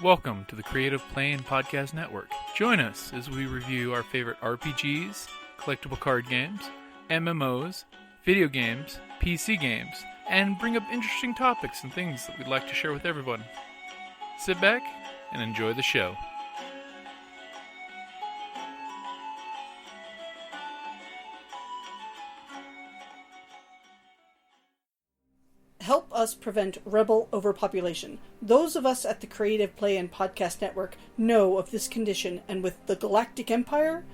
Welcome to the Creative Play and Podcast Network. Join us as we review our favorite RPGs, collectible card games, MMOs, video games, PC games, and bring up interesting topics and things that we'd like to share with everyone. Sit back and enjoy the show. Help us prevent rebel overpopulation. Those of us at the Creative Play and Podcast Network know of this condition, and with the Galactic Empire,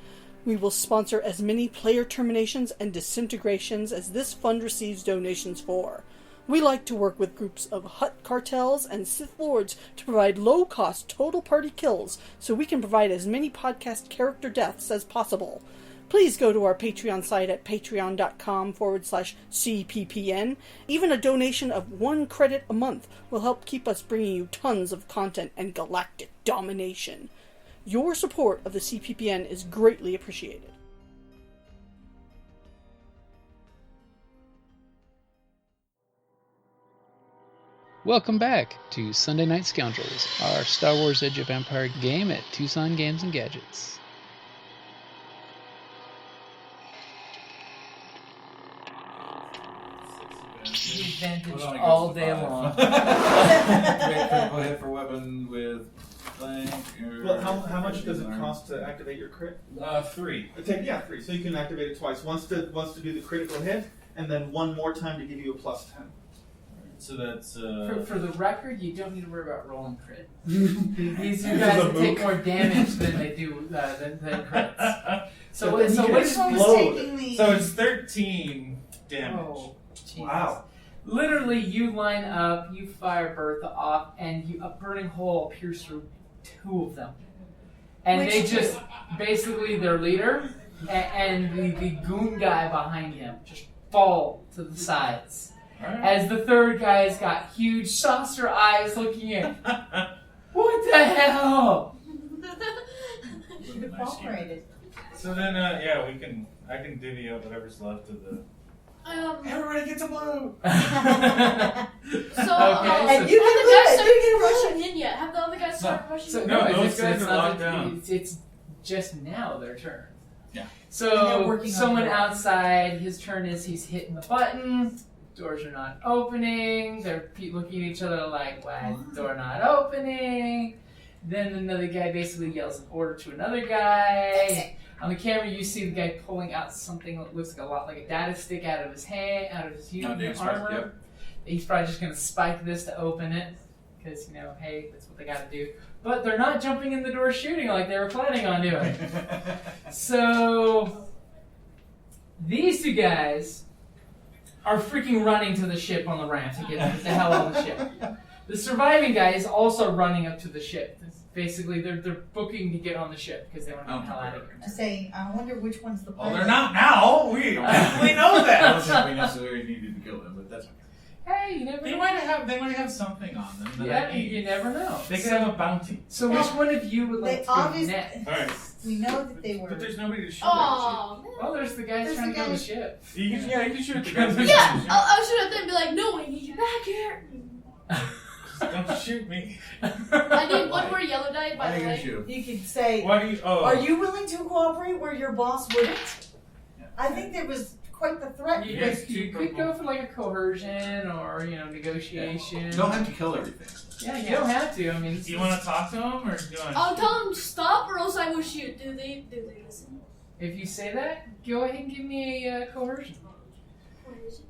we will sponsor as many player terminations and disintegrations as this fund receives donations for. We like to work with groups of Hutt cartels and Sith Lords to provide low-cost total party kills so we can provide as many podcast character deaths as possible. Please go to our Patreon site at patreon.com/CPPN. Even a donation of 1 credit a month will help keep us bringing you tons of content and galactic domination. Your support of the CPPN is greatly appreciated. Welcome back to Sunday Night Scoundrels, our Star Wars Age of Empire game at Tucson Games and Gadgets. Advantage all day long. Critical hit for weapon with blank. Well, how much does it cost to activate your crit? 3. 3. So you can activate it twice. Once to do the critical hit, and then one more time to give you a +10. So that's For the record, you don't need to worry about rolling crit. These two guys take more damage than they do than crits. So which one was taking the? So it's 13 damage. Oh, Jesus. Wow. Literally, you line up, you fire Bertha off, and a burning hole appears through 2 of them. And they just, basically, their leader and the goon guy behind him just fall to the sides. Right. As the third guy's got huge saucer eyes looking in. What the hell? Should have cooperated. So then, I can divvy up whatever's left of the. Everybody gets a blue. And you have the can guys do it. started rushing in yet? Have the other guys started rushing in? No, it's those guys are not locked down. It's just now their turn. Yeah. And they're So working on someone it. outside, his turn is he's hitting the button. Doors are not opening. They're looking at each other like, why is the door not opening? Then another guy basically yells an order to another guy. On the camera, you see the guy pulling out something that looks like a lot like a data stick out of his hand, out of his armor. Yep. He's probably just going to spike this to open it, because, hey, that's what they got to do. But they're not jumping in the door shooting like they were planning on doing. So, these 2 guys are freaking running to the ship on the ramp to get the hell on the ship. The surviving guy is also running up to the ship. Basically, they're booking to get on the ship because they want to get the hell out of here. I'm saying, I wonder which one's the Well, pilot. they're not now. We definitely know that. I don't think we necessarily needed to kill them, but that's okay. Hey, you never They know. might have something on them. That Yeah, I need. you never know. They could have a bounty. So which one of you would like They to go obviously- next? All right. We know that they were. But there's nobody to shoot. Oh, man. Well, there's the guys There's trying the to go to the guys- ship. You can shoot at the guys. Yeah, I'll shoot at them and be like, no, we need you back here. Don't shoot me. I need 1 more yellow die, Why by are the you gonna way. shoot? You could say, Why do you? Oh. are you willing to cooperate where your boss wouldn't? Yeah. I think there was quite the threat. You, Yes, you could go for like a coercion or negotiation. You don't have to kill everything. Yeah, you don't have to. I mean, Do you want to talk to him or do you want? I'll tell them to stop or else I will shoot. Do they listen? if you say that, go ahead and give me a coercion. What is it?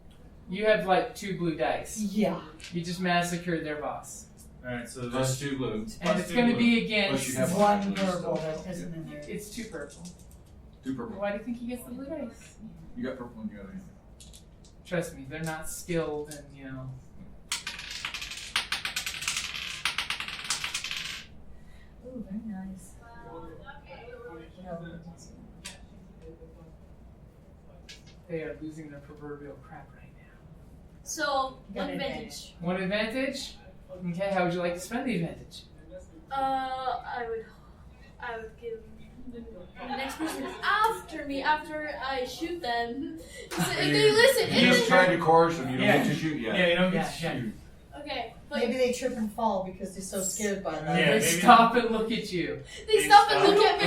You have like 2 blue dice. Yeah. You just massacred their boss, All right, so Plus that's 2 blue. and Plus it's 2 going to blue. be Plus against. you have One action verbal still. that isn't in there. It's 2 purple. 2 purple. Why do you think he gets the blue dice? You got purple and you got green. Trust me, they're not skilled, and Ooh, very nice. they are losing their proverbial crap right now. So, Got one an advantage. 1 advantage. Okay, how would you like to spend the advantage? I would give the next person after me, after I shoot them. So if they listen, You just tried to coerce them, you don't Yeah. get to shoot yet. Yeah, you don't get Yeah, to yeah. shoot. Okay, Maybe they trip and fall because they're so scared by that. Yeah, They maybe. stop and look at you. They stop and look at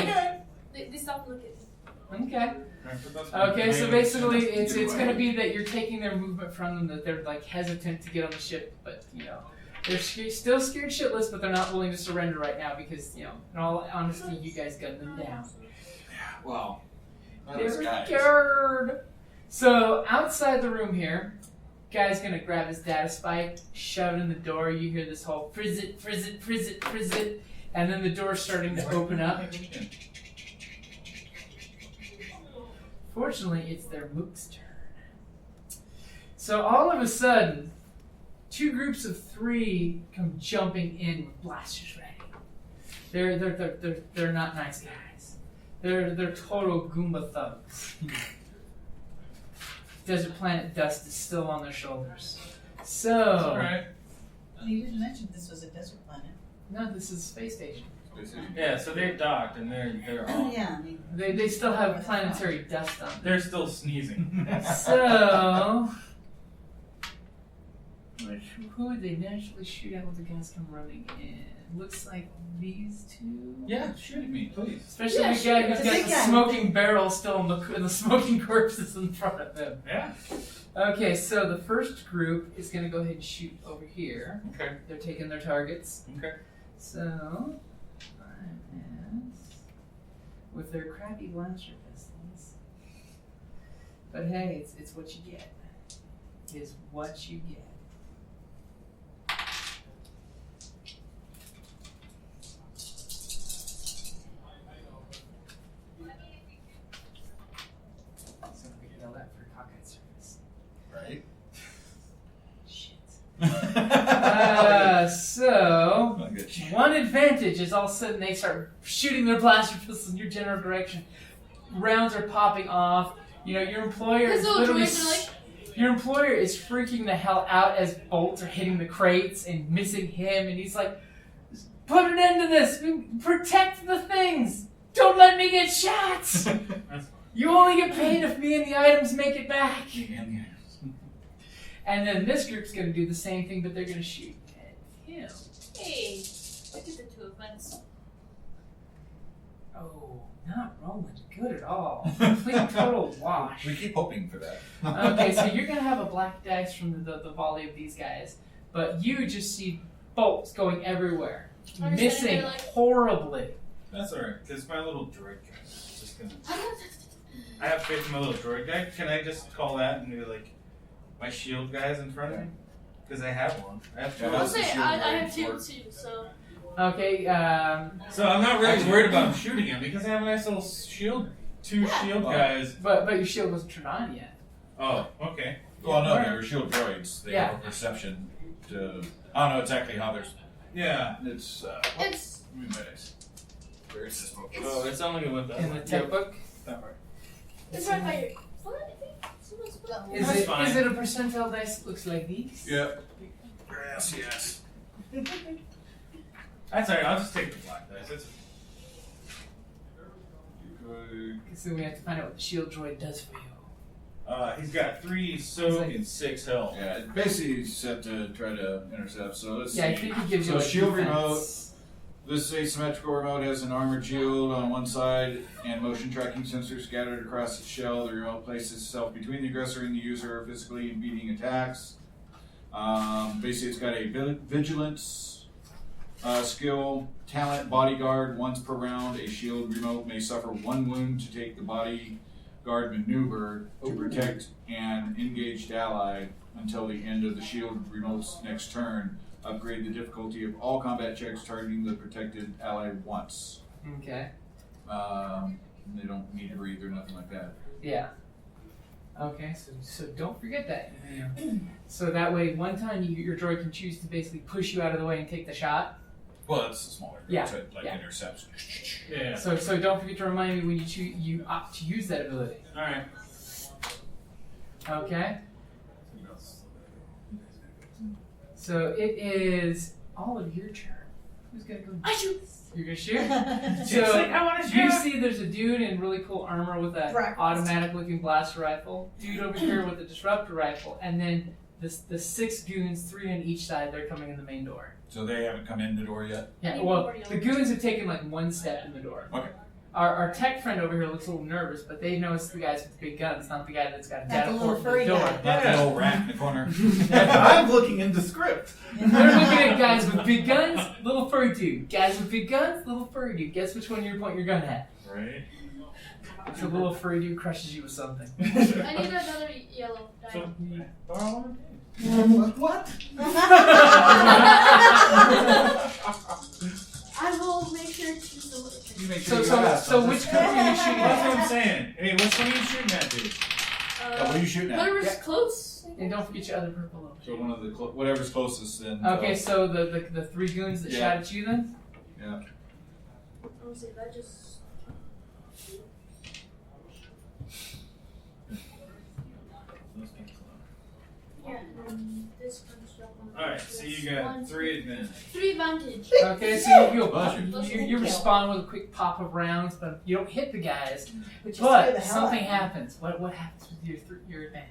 me. They stop and look at me. Okay. Okay, so basically it's gonna be that you're taking their movement from them, that they're like hesitant to get on the ship, but you know, they're still scared shitless, but they're not willing to surrender right now because, you know, in all honesty, you guys gunned them down. Well, They're scared. So outside the room here, guy's gonna grab his data spike, shove it in the door. You hear this whole frizz it, frizz it, frizz it, frizz it, and then the door's starting to open up. Fortunately, it's their mook's turn. So all of a sudden, 2 groups of 3 come jumping in with blasters ready. They're not nice guys. They're total Goomba thugs. Desert Planet dust is still on their shoulders. So Alright. You didn't mention this was a desert planet. no, this is a space station. Yeah, so they're docked and they're all Yeah, I mean, They still have planetary dust on them. they're still sneezing. So, who would they naturally shoot at when the guys come running in? Looks like these 2. Yeah, shoot at me, please. Especially Yeah, the guy shoot who's the got big the guy. smoking barrel still in the smoking corpses in front of them. Yeah. Okay, so the first group is going to go ahead and shoot over here. Okay. They're taking their targets. Okay. So, with their crappy blaster pistols. But hey, it's what you get. Is what you get. So we can yell that for cockeyed service. Right? Shit. So one advantage is all of a sudden they start shooting their blaster pistols in your general direction. Rounds are popping off. You know, your employer His is little literally droids are like, your employer is freaking the hell out as bolts are hitting the crates and missing him, and he's like, "Put an end to this! Protect the things! Don't let me get shot! That's fine. You only get paid if me and the items make it back." And then this group's gonna do the same thing, but they're gonna shoot at him. hey, I did the 2 events. Oh, not rolling good at all. Complete total wash. We keep hoping for that. Okay, so you're gonna have a black dice from the volley of these guys, but you just see bolts going everywhere, Understand, missing they're like- Oh, horribly. That's alright, because my little droid guy is just gonna. I have faith in my little droid guy. Can I just call that and be like, my shield guy's in front of me? Because I have one. I have 2. Yeah, I'll that's the say shield I right have 2 for it. too, so. Okay, So I'm not really worried about shooting him because I have a nice little shield. 2 shield guys. but your shield wasn't turned on yet. Oh, okay. Well, no, they're shield droids. They Yeah. have a perception to. I don't know exactly how they're. Yeah. It's. It's. Where is this book? Oh, it's only with that. In the tech book, That right. It's right by your. What? I think someone's put that is That's it fine. is it a percentile dice that looks like these? Yeah. Yes. That's alright, I'll just take the black dice. It's So we have to find out what the shield droid does for you. he's got 3 soak and 6 health. Yeah, it's basically set to try to intercept. So let's Yeah, I see. think he gives you So a shield defense. remote. This asymmetrical remote has an armored shield on one side and motion tracking sensors scattered across its shell. The remote places itself between the aggressor and the user, physically impeding attacks. Basically, it's got a vigilance skill, talent, bodyguard. Once per round, a shield remote may suffer 1 wound to take the bodyguard maneuver to protect an engaged ally until the end of the shield remote's next turn. Upgrade the difficulty of all combat checks targeting the protected ally once. Okay. They don't need to breathe or nothing like that. Yeah. Okay, so don't forget that. So that way, one time your droid can choose to basically push you out of the way and take the shot. Well, it's a smaller Yeah, so it, like yeah. intercepts. Yeah. So don't forget to remind me when you opt to use that ability. Alright. Okay. So it is all of your turn. Who's gonna go? I shoot. You're gonna shoot. It's So like, I want to you shoot! see, there's a dude in really cool armor with an Breakfast. automatic-looking blaster rifle. Dude over here with a disruptor rifle, and then the 6 goons, 3 on each side, they're coming in the main door. So they haven't come in the door yet? Yeah, well, the goons have taken like 1 step in the door. Okay. Our tech friend over here looks a little nervous, but they know it's the guys with the big guns, not the guy that's got a Not data the port little in the furry door. guy. Not the old rat in the corner. I'm looking in the script. They're looking at guys with big guns, little furry dude. Guys with big guns, little furry dude. Guess which one you're pointing your gun at? Right. It's a little furry dude crushes you with something. I need another yellow die. So, borrow one? What? I will make sure to deliver. You make So, sure so, you ask. so which country are you shooting That's what at? I'm saying. Hey, which one are you shooting at, dude? What are you shooting at? Whatever's Yeah. close. And don't forget your other purple over. So one of the whatever's closest then. Okay, so the 3 goons that Yeah. shot at you then? Yeah. I was say that just. Yeah, and this comes up on. Alright, so you got 3 advantage. 3 advantage. Okay, so Bless you respond with a quick pop of rounds, but you don't hit the guys. But you scare the But hell something out of happens. What happens with your advantage?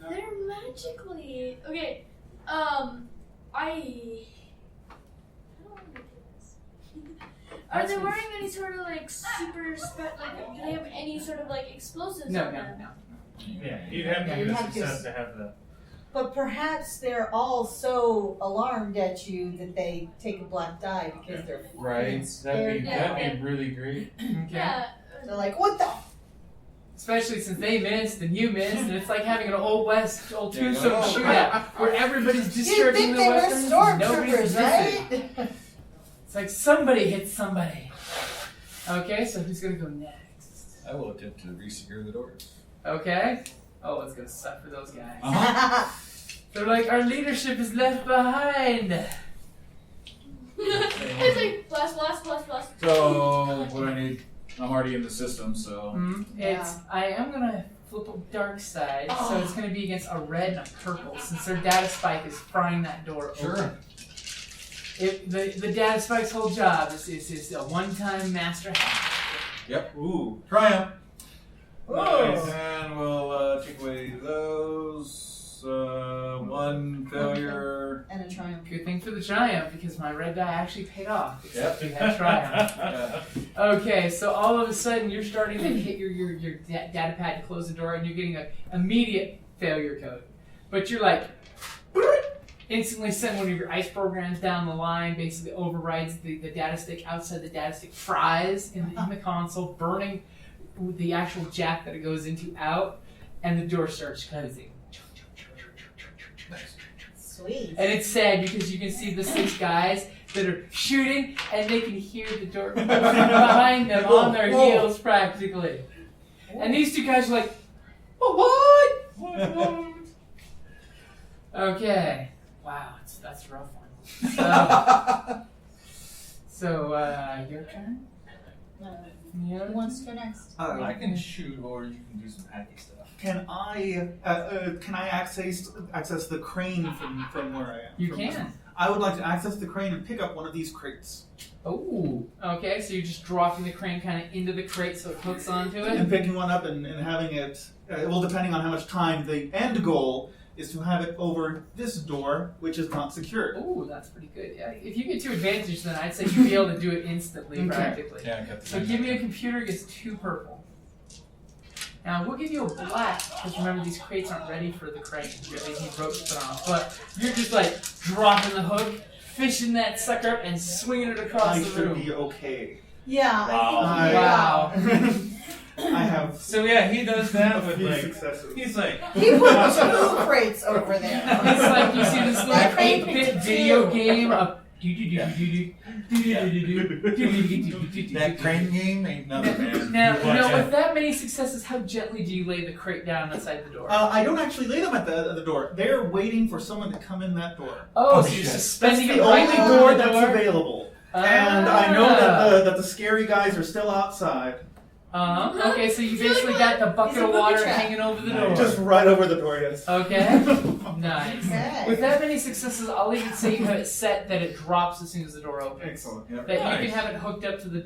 They're magically okay. How do I do this? Are they wearing any sort of like super like? Do they have any sort of like explosives No, on no, them? no. Yeah, you'd have to You'd get a have to- success to have that. But perhaps they're all so alarmed at you that they take a black die because they're Right. scared. That'd be really great. Okay. Yeah. They're like, what the? Especially since they missed and you missed, and it's like having an old west, old Yeah, tombstone no. shootout where everybody's You discharging think the they were weapons, and nobody's stormtroopers, missing. right? It's like somebody hit somebody. Okay, so who's gonna go next? I will attempt to re-secure the doors. Okay. Oh, it's gonna suck for those guys. Uh-huh. They're like, our leadership is left behind. It's like blast, blast, blast, blast. So what do I need? I'm already in the system, so I am gonna flip a dark side, so it's gonna be against a red and a purple, since their data spike is frying that door open. sure. The data spike's whole job is a one-time master hack. Yep. Ooh. Triumph. Nice. And we'll take away those. 1 failure. And a triumph. Good thing for the triumph, because my red die actually paid off. Except Yep. you had triumph. Yeah. Okay, so all of a sudden you're starting to hit your data pad to close the door, and you're getting an immediate failure code. But you're like, instantly send one of your ICE programs down the line, basically overrides the data stick outside the data stick, fries in the console, burning the actual jack that it goes into out, and the door starts closing. Sweet. And it's sad because you can see the 6 guys that are shooting, and they can hear the door behind them on their heels practically. And these 2 guys are like, oh, what? Okay. Wow, that's a rough one. So, your turn? Who wants to go next? I can shoot, or you can do some hacky stuff. Can I access the crane from where I am? You can. I would like to access the crane and pick up one of these crates. Oh, okay, so you're just dropping the crane kind of into the crate so it hooks onto it? And picking one up and having it, well, depending on how much time, the end goal is to have it over this door, which is not secured. Oh, that's pretty good. Yeah, if you get 2 advantage, then I'd say you'd be able to do it instantly, practically. Yeah, I got the So give me a computer gets 2 purple. Now we'll give you a black, because remember these crates aren't ready for the crane. They need ropes put on. But you're just like dropping the hook, fishing that sucker up, and swinging it across I the should room. be okay. Yeah. Wow. I think Wow. I have So yeah, he does that a with few like. successes. He's like. he put 2 crates over there. It's like you see this little That crane 8-bit picked video 2. game of That crane game ain't nothing, man. Now, with that many successes, how gently do you lay the crate down outside the door? I don't actually lay them at the door. They're waiting for someone to come in that door. Oh, so you're shit. That's suspending the it right only in the door door that's available. And I know that the scary guys are still outside. Okay, so you basically got the bucket It's a of water booby trap. hanging over the door. Just right over the door, yes. Okay. Nice. Okay. With that many successes, I'll even say you have it set that it drops as soon as the door opens. Excellent. Yep. That you Nice. can have it hooked up to the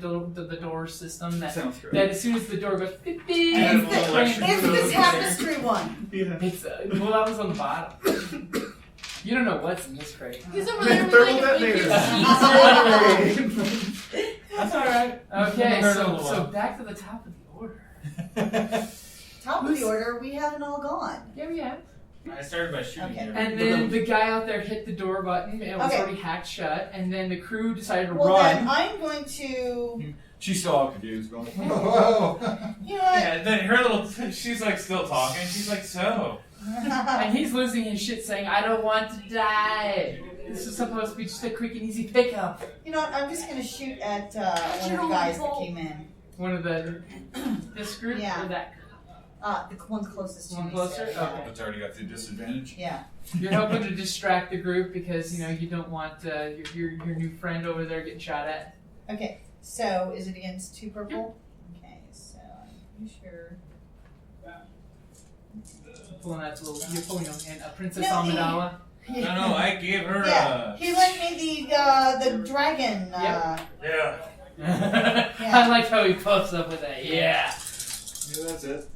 door system. That, Sounds great. that as soon as the door goes beep beep, And It's a little electric It's the tapestry one. Yeah. it's well, that was on the bottom. You don't know what's in this crate. He's over there with Thermal like a big detonator. sheet. That's all right. Okay, Heard a so little so while. back to the top of the order. Top of the order, we haven't all gone. Yeah. I started by shooting Okay. you. And then the guy out there hit the door button, and it was Okay. already hacked shut. And then the crew decided to Well, then run. I'm going to. She's still all confused, going, whoa. You know what? Yeah, then her little, she's like still talking. She's like, so. And he's losing his shit, saying, "I don't want to die. This is supposed to be just a quick and easy pickup." You know what? I'm just going to shoot at one of the guys that came in. One of this group Yeah. or that The one closest to one me. closer. so- Okay. It's already got the disadvantage. Yeah. You're hoping to distract the group because you don't want your new friend over there getting shot at. Okay. So is it against 2 purple? Okay. So I'm pretty sure. Pulling that little, you're pulling a Princess No, Amidala. No, I gave her Yeah. He lent me the dragon. Yep. yeah. I like how he puffs up with that. Yeah. Yeah, that's it.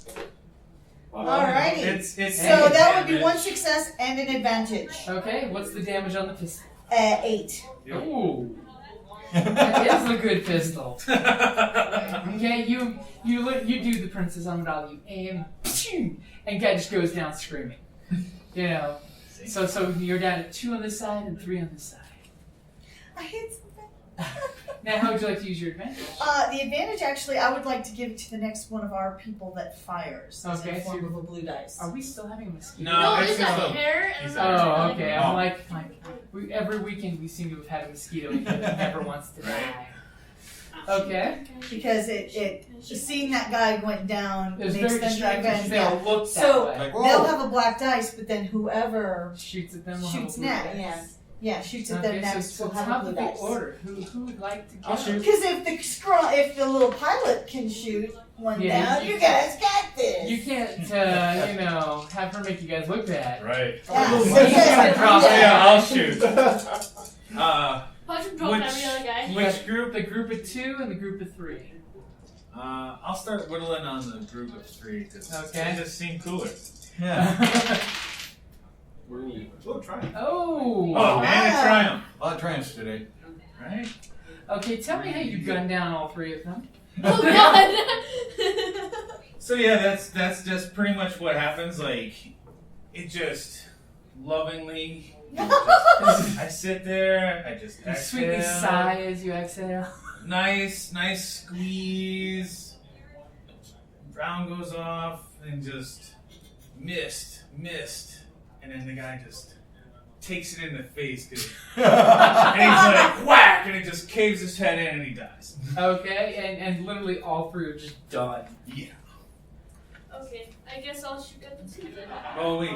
Alrighty. It's So that would be 1 success and an advantage. Okay. What's the damage on the pistol? 8. Ooh. That is a good pistol. Okay, you do the Princess Amidala, you aim, and guy just goes down screaming. So you're down at 2 on this side and 3 on this side. I hit something. Now, how would you like to use your advantage? The advantage, actually, I would like to give to the next one of our people that fires. As Okay, in form so- of a blue dice. Are we still having a mosquito? No, No, it's it's a just a- hair and he's a Oh, okay. Oh. I'm like every weekend we seem to have had a mosquito in here that never wants to die. Okay. Because seeing that guy went down It was makes very them distracting because even. they Yeah. all look that So- way. Like, They'll whoa. have a black dice, but then whoever Shoots at them. will shoots have a blue next, dice. yeah, shoots at them Okay, next so will have top a blue of the dice. order. Who would like to go? I'll shoot. Because if the little pilot can shoot one Yeah, down, you- you guys got this. You can't, have her make you guys look bad. Right. Yeah. Little sneaky drop. Yeah, I'll shoot. Punch him drop every other guy. Which group? The group of 2 and the group of 3. I'll start whittling on the group of 3 because Okay. they just seem cooler. Yeah. Oh, try it. Oh. Oh, and a triumph, A lot of triumphs today. right? Okay, tell me how you gunned down all 3 of them. Oh god! So yeah, that's just pretty much what happens. Like, it just lovingly. I sit there. I just You sweetly exhale. sigh as you exhale. Nice squeeze. Brown goes off and just mist, and then the guy just takes it in the face, and he's like whack, and it just caves his head in, and he dies. Okay, and literally all 3 are just done. Yeah. Okay, I guess I'll shoot at the 2 then. Oh wait,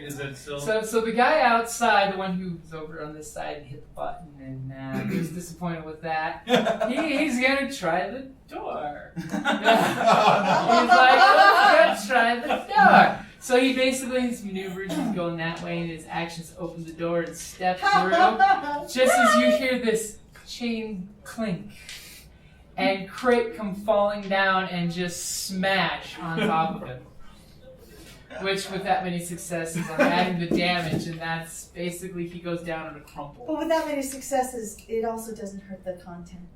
is that still? So the guy outside, the one who's over on this side, hit the button, and he was disappointed with that. He's gonna try the door. He's like, let's try the door. So he basically, his maneuvers, he's going that way, and his actions open the door and step through. Just as you hear this chain clink, and crate come falling down and just smash on top of him. Which, with that many successes, I'm adding the damage, and that's basically he goes down in a crumple. But with that many successes, it also doesn't hurt the content.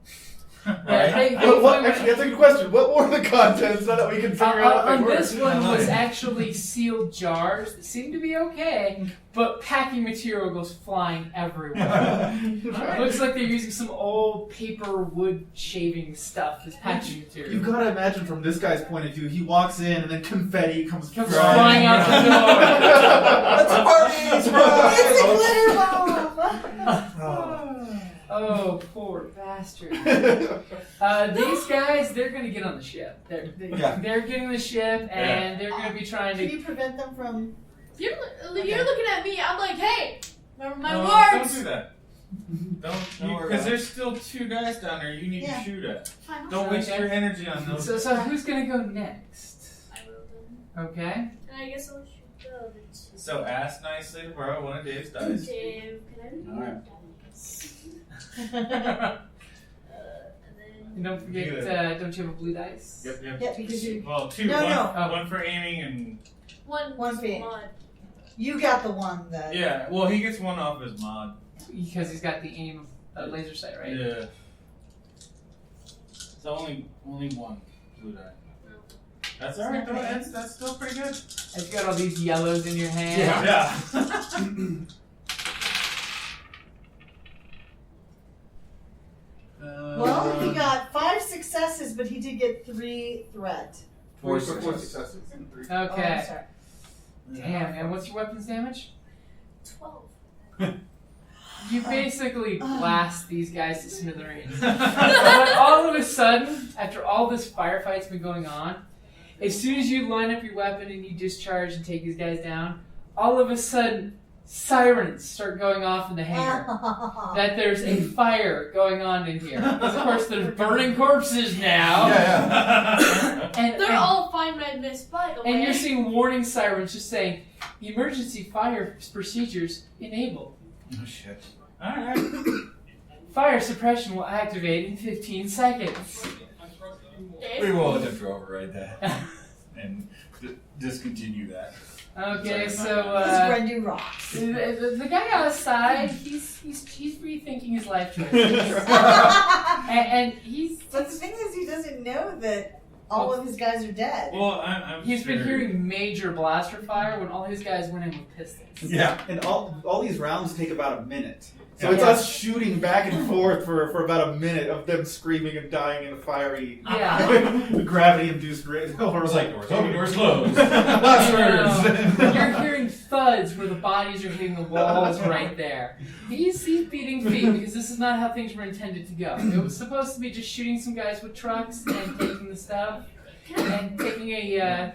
Right. Actually, that's a good question. What were the contents so that we can figure out if they On work? this one was actually sealed jars that seemed to be okay, but packing material goes flying everywhere. It looks like they're using some old paper wood shaving stuff as packing material. You've got to imagine from this guy's point of view, he walks in and then confetti comes flying out the door. It's a party! It's a glitter bomb! Oh, poor bastard. These guys, they're going to get on the ship. They're getting on the ship, and they're going to be trying Can to... you prevent them from... You're looking at me. I'm like, hey, remember my No, words. Don't do that. Because there's still 2 guys down there you need to shoot at. Fine. Don't waste your energy on those. So who's gonna go next? I will then. Okay. And I guess I'll shoot the other two. So ask nicely to borrow one of Dave's dice. Dave, can I do Alright. and then And don't forget, don't you have a blue dice? Yep. Yeah, because you Well, 2. No, one, no. one for aiming and... One for aiming. mod. you got the one that. Yeah, well, he gets 1 off his mod. Because he's got the aim laser sight, right? Yeah. So only 1 blue die. That's alright though, that's still pretty good. And you got all these yellows in your hand. Yeah. Well, he got 5 successes, but he did get 3 threat. 4 successes and 3. Oh, I'm Okay. sorry. Damn, and what's your weapons damage? 12. You basically blast these guys to smithereens. But all of a sudden, after all this firefight's been going on, as soon as you line up your weapon and you discharge and take these guys down, all of a sudden, sirens start going off in the hangar. That there's a fire going on in here. Because of course there's burning corpses now. Yeah. And, They're all fine red mist, by the way. and you're seeing warning sirens just saying, emergency fire procedures enabled. Oh shit. Alright. Fire suppression will activate in 15 seconds. We will attempt to override that and discontinue that. Okay, so This brand new rocks. the guy outside, he's rethinking his life choices, and he's But the thing is, he doesn't know that all of his guys are dead. Well, I'm he's been sure. hearing major blaster fire when all his guys went in with pistols. Yeah. And all these rounds take about a minute. So Yeah. it's us shooting back and forth for about a minute of them screaming and dying in a fiery, Yeah. gravity-induced rate. It was like doors open, doors closed. Blasters. You're hearing thuds where the bodies are hitting the walls right there. He's beating feet because this is not how things were intended to go. It was supposed to be just shooting some guys with trucks and taking the stuff and taking a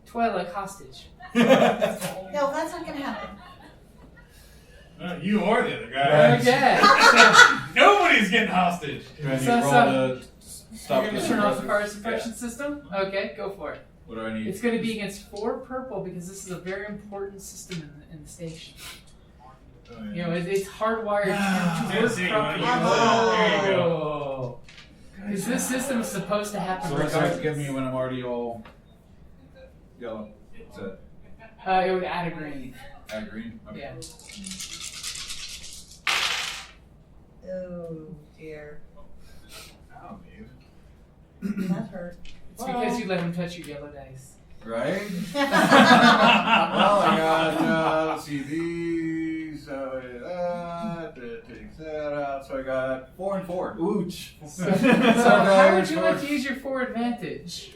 Twi'lek hostage. No, that's not gonna happen. You or the other guy. Okay. Nobody's getting hostage. Do I need So- to roll to stop You're the gonna turn off the fire suppressors? suppression system? Okay, go for it. What do I need? It's going to be against 4 purple because this is a very important system in the station. Oh, yeah. You know, it's hardwired to Yeah, work see, properly. there you go. Because this system is supposed to happen So what's that regardless. give me when I'm already all yellow? What's that? It would add a green. Add green? Okay. Yeah. Oh dear, Oh, Dave. that hurt. It's because you let him touch your yellow dice. Right? Well, I got, let's see, these, that takes that out, so I got 4 and 4. Ooch. So how would you like to use your 4 advantage?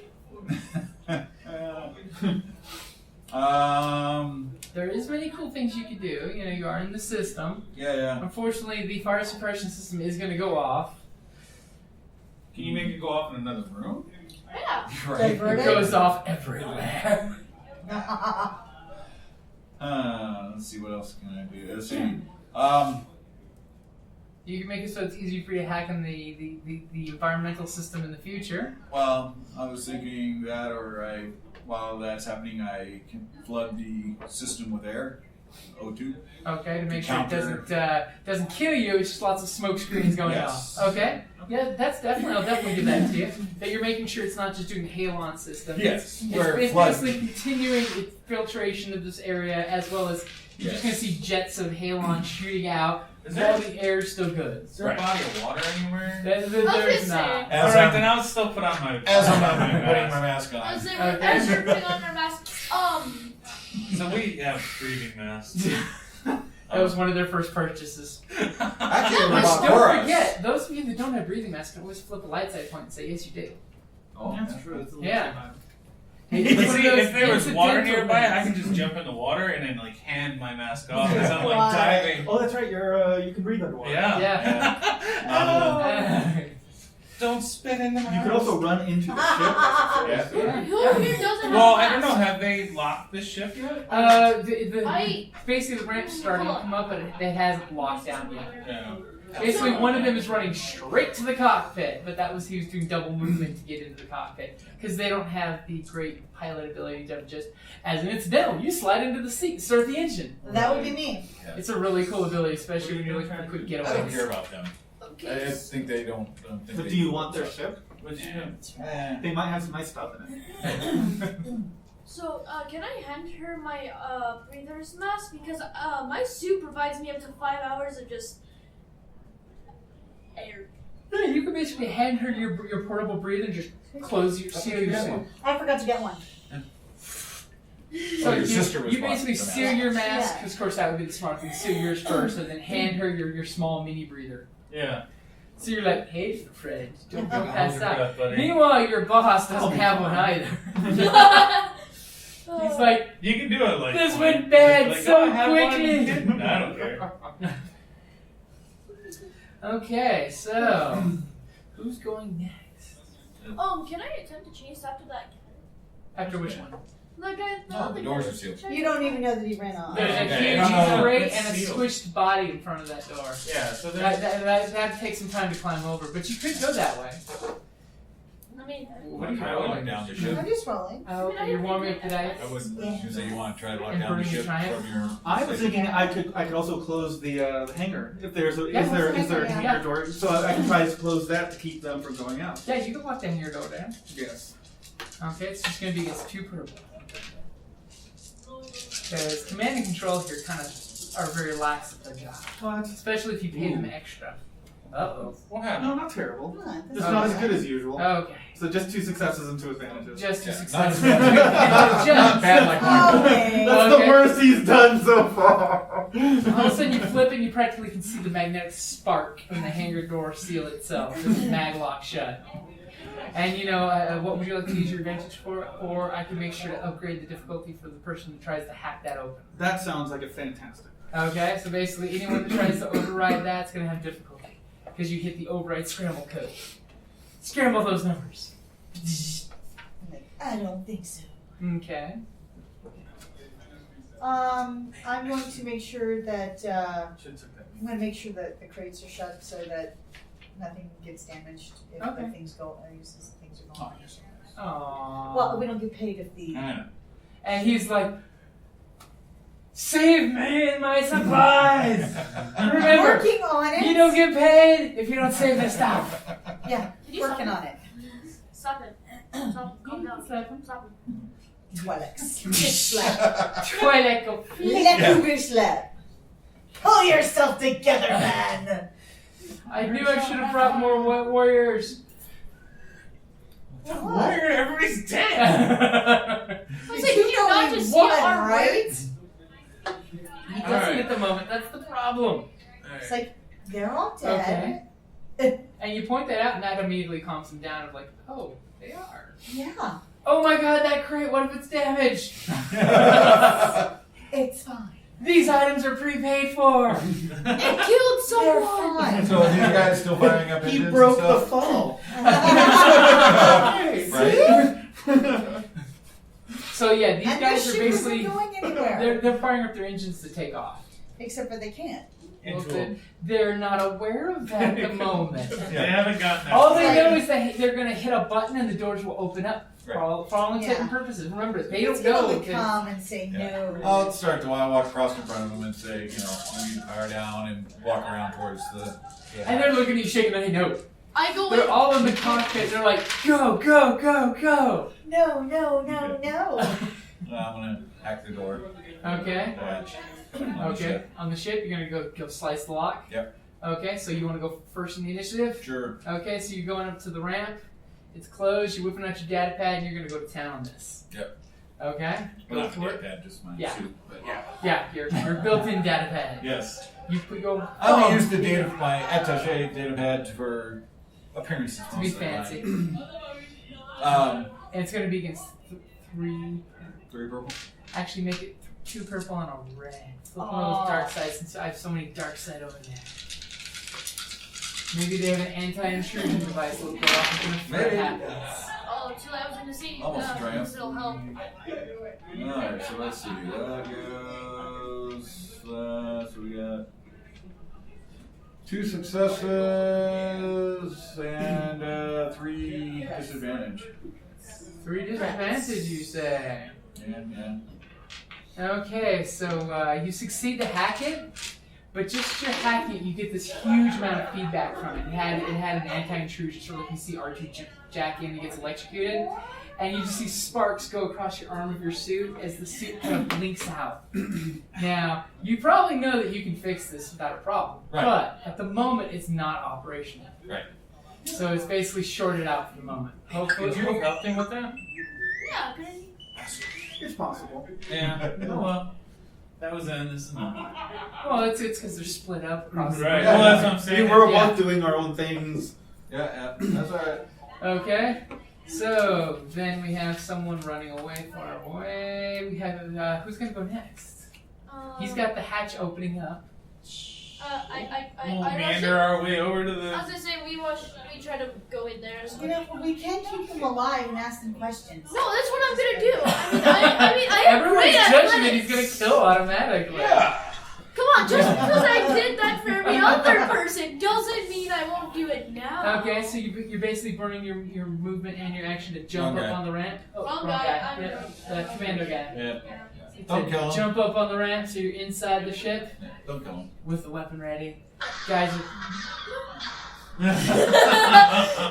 There is many cool things you could do. You know, you are in the system. Yeah. Unfortunately, the fire suppression system is going to go off. Can you make it go off in another room? Yeah. Right. Divert It it. goes off everywhere. Let's see, what else can I do? Let's see. You can make it so it's easy for you to hack in the environmental system in the future. Well, I was thinking that, or while that's happening, I can flood the system with air, O2. Okay, to make To sure it counter- doesn't kill you. It's just lots of smoke screens going Yes. off. Okay, yeah, I'll definitely do that to you. That you're making sure it's not just doing the halon system. Yes, It's where flood. basically continuing its filtration of this area, as well as you're just going to see jets of halon shooting out. Is there- While the air's still good. Is there a body of water anywhere? There's not. As Alright, I'm- then I'll still put on my As I'm my putting my mask. mask on. As Okay. as you're putting on your mask, So we have breathing masks. That was one of their first purchases. Actually, Which, about don't forget, those of you that don't have breathing masks can always flip a light side point and say, yes, you do. Oh, That's true. It's a little Yeah. bit It's one of See, those if there was water incidental nearby, I things. can just jump in the water and then like hand my mask off as I'm like Why? diving. Oh, that's right. You can breathe underwater. Yeah. Yeah. Don't spit in the house. You could also run into the ship. Yeah. Who here doesn't Well, have I don't know. maps? Have they locked this ship yet? Basically the ramp's starting to come up, but it hasn't locked down yet. Yeah. Basically, one of them is running straight to the cockpit, but he was doing double movement to get into the cockpit because they don't have the great pilot ability to just, as an incidental, you slide into the seat and start the engine. That would be me. It's a really cool ability, especially when you're looking for quick I don't care getaways. about them. I Okay. just think they don't think But they do you want their ship? What'd you do? They might have some nice stuff in it. So, can I hand her my breather's mask? Because my suit provides me up to 5 hours of just air. Yeah, you can basically hand her your portable breather and just seal your suit. I forgot to get one. So your sister was you basically watching the seal your mask, Yeah. because of course that would be the smart thing, seal yours first, and then hand her your small mini breather. Yeah. So you're like, hey friend, don't go Hold past your that. breath, buddy. Meanwhile, your boss doesn't have one either. He's like, You can do it like this one. went bad Like, so oh, I have one. quickly. I don't care. Okay, so who's going next? Can I attempt to chase after that? After which one? The guy. No, the doors are sealed. You don't even know that he ran off. There's a Okay. huge crate It's and a sealed. squished body in front of that door. Yeah. So there's. That takes some time to climb over, but you could go that way. I mean, What are you rolling down the ship? I'm just rolling. Oh, you're warming up today? I wouldn't say you want to try to lock And down the burning ship the triumph? from your. I was thinking I could also close the hangar if there's a, Yeah, is there close the a hangar, hangar door, so I can try to close that to keep them from going out. Yeah, you can lock down your door down. Yes. Okay, it's just going to be against 2 purple. Because command and control here kind of are very lax at their job. What? Especially if you pay them extra. Uh-oh. What happened? No, not terrible. Come on, It's that's not as okay. good as usual. Okay. So just 2 successes and 2 advantages. Just a Yeah, success. not Just bad like mine. Okay. That's Okay. the worst he's done so far. All of a sudden you flip and you practically can see the magnetic spark in the hangar door seal itself. It's maglock shut. And you know, what would you like to use your advantage for? Or I can make sure to upgrade the difficulty for the person that tries to hack that open. That sounds like a fantastic. Okay, so basically anyone that tries to override that's going to have difficulty. Because you hit the override scramble code. Scramble those numbers. I don't think so. Okay. I'm going to make sure that Should took that. I'm going to make sure that the crates are shut so that nothing gets damaged if Okay. the things go. Since the things are Oh, gone. you're so nice. Aww. Well, we don't get paid if the. I know. And he's like, save me and my supplies! Remember, Working on it. you don't get paid if you don't save the stuff. Yeah, Can you working stop on it. Stop it. Stop. Calm down. Stop it. Twelex. Slap. Twilight go. Let you slap. Pull yourself together, man. I knew I should have brought more warriors. Warrior, everybody's dead. I said, you know not we just see won, our right? words? He doesn't at the moment. That's the problem. It's like they're all dead. And you point that out, and that immediately calms him down. Of like, oh, they are. Yeah, Oh my God, that crate. What if it's damaged? it's fine. These items are prepaid for. It killed They're someone! fine. So are these guys still firing up engines He and broke the stuff? fall. Right? So yeah, these And guys this are ship basically isn't going anywhere. they're firing up their engines to take off. Except for they can't. Well, Into they're not aware of that at the moment. They haven't gotten that. All they Right. know is that they're going to hit a button and the doors will open up. Right. For all intent and Yeah. purposes. Remember, they It's don't know. able to that- come and say Yeah. no. I'll start to walk across in front of them and say, you know, we need to power down and walk around towards the. And they're looking at you shaking their head, no. I go They're in. all in the cockpit. They're like, go, go, go, go. No, no, no, no. I'm gonna hack the door. Okay. Latch. On the Okay. ship. On the ship, you're going to go slice the lock. Yep. Okay, so you want to go first in the initiative? Sure. Okay, so you're going up to the ramp. It's closed. You're whipping out your data pad and you're going to go to town on this. Yep. Okay? Well, Go not for the it. pad, just my Yeah. suit. But yeah. Yeah, your built-in data pad. Yes. You put your I only use the data my attaché data pad for appearances. to be most of the fancy. time. And it's going to be against 3. 3 purple. Actually, make it 2 purple and a red. Flip one of those dark sides since I have so many dark side over there. Maybe they have an anti-intrusion device that'll go off when a threat Maybe. happens. Oh, so I was gonna see. Almost a triumph. It'll help. Alright, so let's see. That goes. So we got 2 successes and 3 disadvantage. 3 disadvantage, you say? Yeah. Okay, so you succeed to hack it, but just your hacking, you get this huge amount of feedback from it. It had an anti-intrusion, sort of like you see R2 jack in and gets electrocuted, and you just see sparks go across your arm of your suit as the suit kind of blinks out. Now, you probably know that you can fix this without a problem, but at the moment, it's not operational. Right. So it's basically shorted out for the moment. Could you help him with that? Yeah, good idea. It's possible. Yeah. Oh, well. That was then. This is not. Well, it's because they're split up across the Right. board. Well, that's what I'm saying. We're Yeah. both doing our own things. Yeah, that's alright. Okay, so then we have someone running away, far away. We have who's gonna go next? He's got the hatch opening up. We'll meander our way over to I was the. gonna say we try to go in there. So You know, we can keep them alive and ask them questions. no, that's what I'm gonna do. I mean, I am Everyone's great at judging that athletics. he's gonna kill automatically. Yeah. Come on, just because I did that for every other person doesn't mean I won't do it now. Okay, so you're basically burning your movement and your action to jump Wrong up guy. on the ramp. Oh, Wrong guy, I'm Yeah, the commando guy. Yeah. Don't kill him. Jump up on the ramp so you're inside the ship Don't kill him. with the weapon ready. Guys,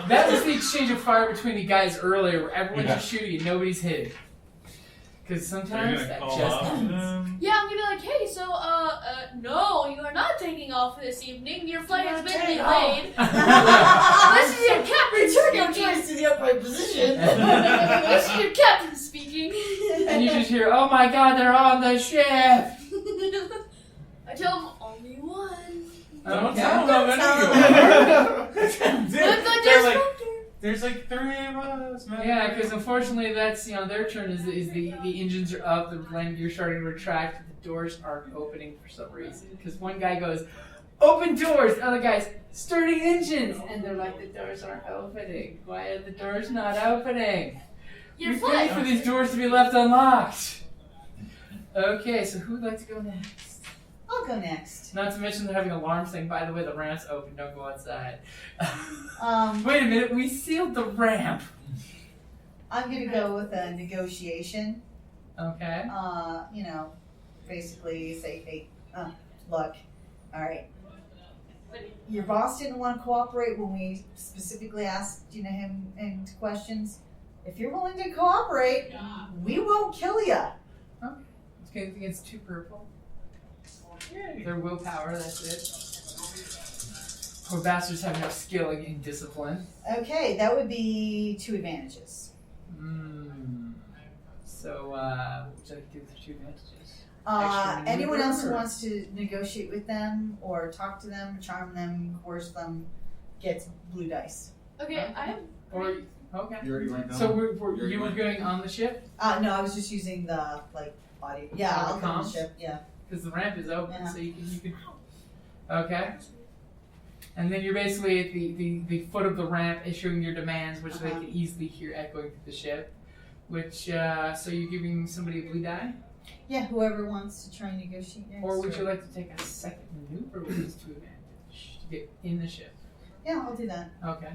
that was the exchange of fire between the guys earlier, where everyone's just shooting and nobody's hitting. Because Are you sometimes gonna that call just out to happens. them? Yeah, I'm gonna be like, hey, so, no, you are not taking off this evening. Your flight has been delayed. This is your captain Return your speaking. choice to the upright position. This is your captain speaking. And you just hear, oh my god, they're on the ship! I tell them only one. Don't Okay. tell them They're There's like 3 of us, man. Yeah, because unfortunately that's, their turn is the engines are up, the landing gear's starting to retract, the doors aren't opening for some reason. Because one guy goes, open doors! The other guy's, starting engines! And they're like, the doors aren't opening. Why are the doors not opening? Your You're paying flight. for these doors to be left unlocked. Okay, so who'd like to go next? I'll go next. Not to mention they're having alarms saying, by the way, the ramp's open, don't go outside. I'm Wait a minute, we sealed the ramp. gonna go with a negotiation. Okay. Basically say, hey, look, all right. Your boss didn't want to cooperate when we specifically asked, him into questions. If you're willing to cooperate, we won't kill you. It's against 2 purple. Their willpower, that's it. Poor bastards have no skill in discipline. Okay, that would be 2 advantages. So, what would you like to do with the 2 advantages? Extra Anyone else who maneuver, or- wants to negotiate with them or talk to them, charm them, coerce them, gets blue dice. Okay, I have. Or, okay. You already went down. So, You're you were going. going on the ship? No, I was just using the body. Yeah, I'll go on the comms? ship. Yeah. Because the ramp is open, Yeah. so you can. Okay. And then you're basically at the foot of the ramp issuing your demands, which they can easily hear echoing through the ship. Which, so you're giving somebody a blue die? Yeah, whoever wants to try and negotiate next. Or would you like to take a second maneuver with these 2 advantage to get in the ship? Yeah, I'll do that. Okay.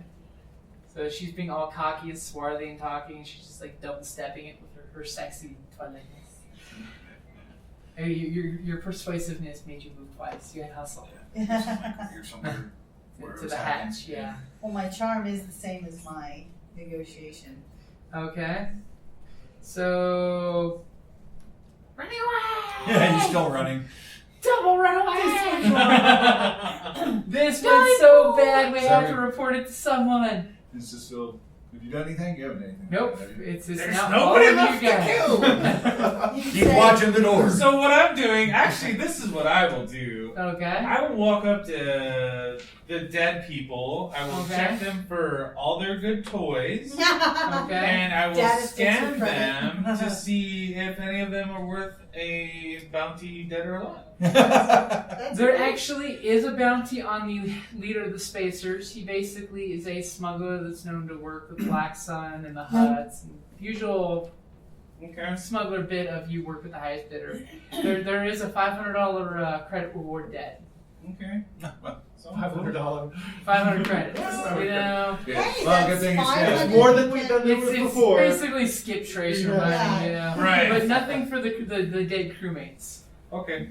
So she's being all cocky and swarthy and talking. She's just like double stepping it with her sexy twilightness. Hey, your persuasiveness made you move twice. You had hustle. You're somewhere where To it's the happening. hatch, yeah. Well, my charm is the same as my negotiation. Okay. So. Running away! Yeah, you're still running. Double run away! This went so bad we have to Sorry. report it to someone. It's just still. Have you done anything? You haven't done anything. Nope. Have you? It's There's now nobody all of left you to guys. kill. Keep watching the door. So what I'm doing, actually, this is what I will do. Okay. I will walk up to the dead people. I will Okay. check them for all their good toys. Okay. And I will Data sticks scan in them front. to see if any of them are worth a bounty dead or alive? There actually is a bounty on the leader of the Spacers. He basically is a smuggler that's known to work with Black Sun and the Hutts. And usual smuggler bit of you work with the highest bidder. There is a $500 credit reward debt. Okay. $500. 500 credits. You know, Hey, Well, good that's thing it's fine. dead. It's more than we've done it's before. basically skip trace or money, you know. Right. But nothing for the dead crewmates. Okay.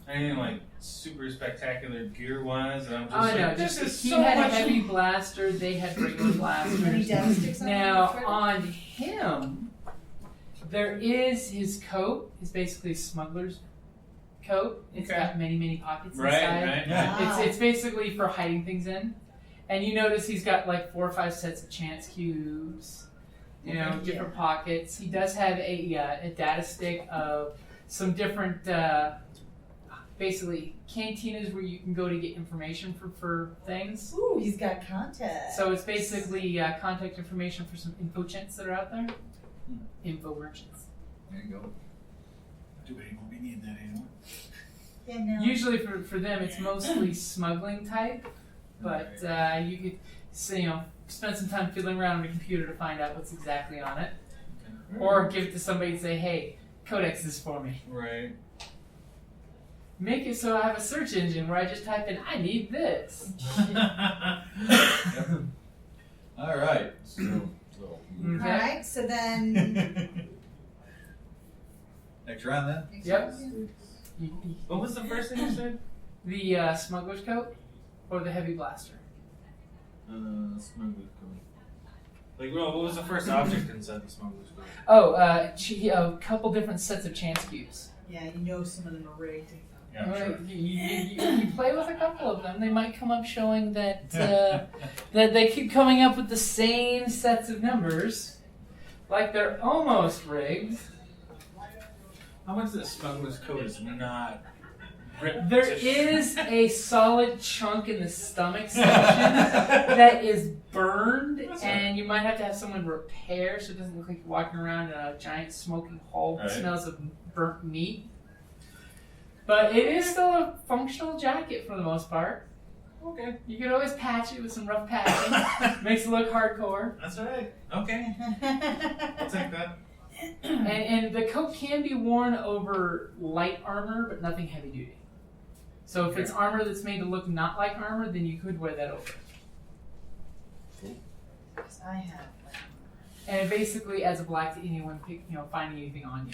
Anything like super spectacular gear wise, and I'm just Oh like, no, this just is he so had much. a heavy blaster, they had regular Any blasters. data sticks on Now it? on him, there is his coat. Is basically a smuggler's coat. It's Okay. got many pockets Right, inside. right. Yeah. It's basically for hiding things in. And you notice he's got like 4 or 5 sets of chance cubes. You know, Okay. different pockets. He does have a data stick of some different, basically cantinas where you can go to get information for things. Ooh, he's got contact. So it's basically contact information for some info chants that are out there. Info merchants. There you go. Too bad you won't be needing that anymore. Yeah, no. Usually for them it's mostly smuggling type, but you could spend some time fiddling around on the computer to find out what's exactly on it, or give it to somebody and say, "Hey, codex this for me." Right. Make it so I have a search engine where I just type in, "I need this." All right. So, Okay. Alright, so then. next round then. Yep. What was the first thing you said? The smuggler's coat or the heavy blaster. Smuggler's coat. Like, well, what was the first object inside the smuggler's coat? Oh, a couple different sets of chance cubes. Yeah, you know some of them are rigged. Yeah, I'm sure. You play with a couple of them. They might come up showing that that they keep coming up with the same sets of numbers, like they're almost rigged. How much of the smuggler's coat is not ripped? There is a solid chunk in the stomach section that is burned, and you might have to have someone repair so it doesn't look like you're walking around in a giant smoking hole that Right. smells of burnt meat. But it is still a functional jacket for the most part. Okay. You could always patch it with some rough patching. Makes it look hardcore. That's alright. Okay. I'll take that. And the coat can be worn over light armor, but nothing heavy duty. So if it's armor that's made to look not like armor, then you could wear that over. Yes, I have. And it basically adds a black to anyone finding anything on you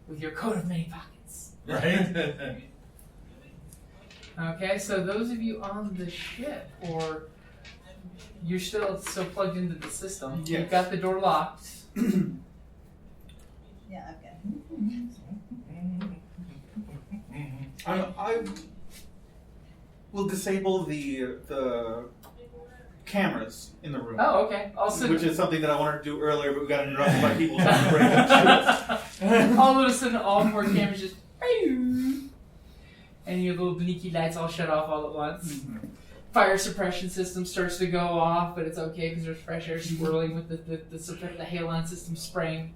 with your coat of many pockets. Right? Okay, so those of you on the ship, or you're still plugged into the system, Yes. you've got the door locked. Yeah, okay. I will disable the cameras in the room. Oh, okay. Also, Which is something that I wanted to do earlier, but we got interrupted by people trying to break into all of a sudden, all 4 cameras just, and your little blinky lights all shut off all at once. Fire suppression system starts to go off, but it's okay because there's fresh air swirling with the halon system spraying.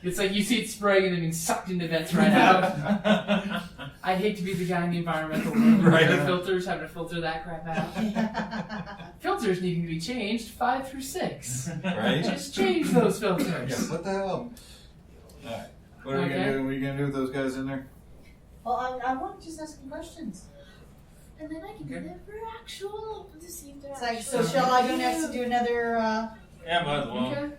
It's like you see it spraying and then being sucked into vents right out. I'd hate to be the guy in the environmental room with the filters, having to filter that crap out. Filters needing to be changed 5 through 6. Right? Just change those filters. Yeah, what the hell? Alright. What are we gonna Okay. do? What are you gonna do with those guys in there? Well, I want to just ask some questions. And then I can do that for actual to see if they're It's like, actual. so shall I go next to do another, Yeah, might as well. Okay.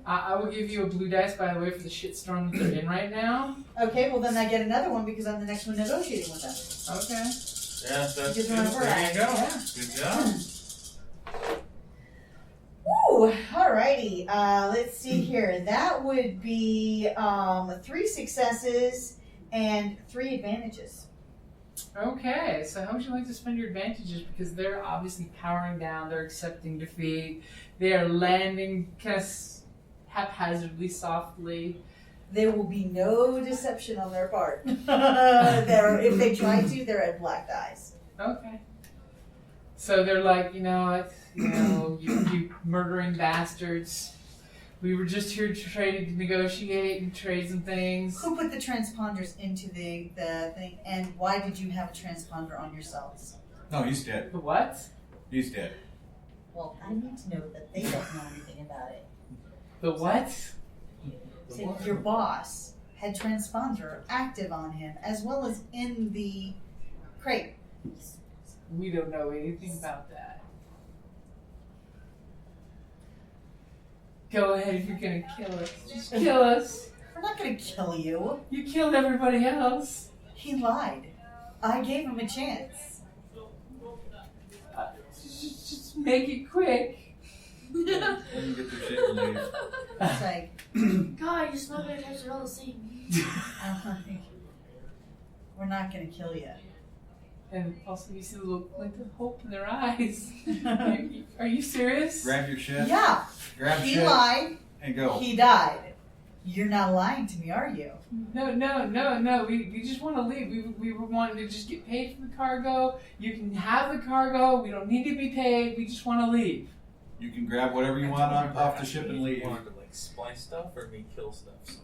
I will give you a blue dice, by the way, for the shitstorm that they're in right now. okay, well then I get another one because I'm the next one negotiating with them. Okay. Yeah, that's Just good. remember There you go. that. Good job. Ooh, alrighty. Let's see here. That would be 3 successes and 3 advantages. Okay, so how would you like to spend your advantages? Because they're obviously powering down, they're accepting defeat, they are landing kind of haphazardly, softly. There will be no deception on their part. If they try to, they're at black dice. Okay. So they're like, you murdering bastards. We were just here to try to negotiate and trade some things. Who put the transponders into the thing, and why did you have a transponder on yourselves? No, he's dead. The what? He's dead. Well, I need to know that they don't know anything about it. The what? So your boss had transponder active on him, as well as in the crate. We don't know anything about that. Go ahead if you're gonna kill us. Just kill us. We're not gonna kill you. You killed everybody else. He lied. I gave him a chance. Just make it quick. Let me get their shit and leave. It's like, God, your smuggler types are all the same. we're not gonna kill you. And also, you see the little glint of hope in their eyes. Are you serious? Grab your shit. Yeah. Grab He shit lied. and go. He died. You're not lying to me, are you? No. We just want to leave. We were wanting to just get paid for the cargo. You can have the cargo. We don't need to be paid. We just want to leave. You can grab whatever you want off the ship and leave. You want to like splice stuff or me kill stuff? So.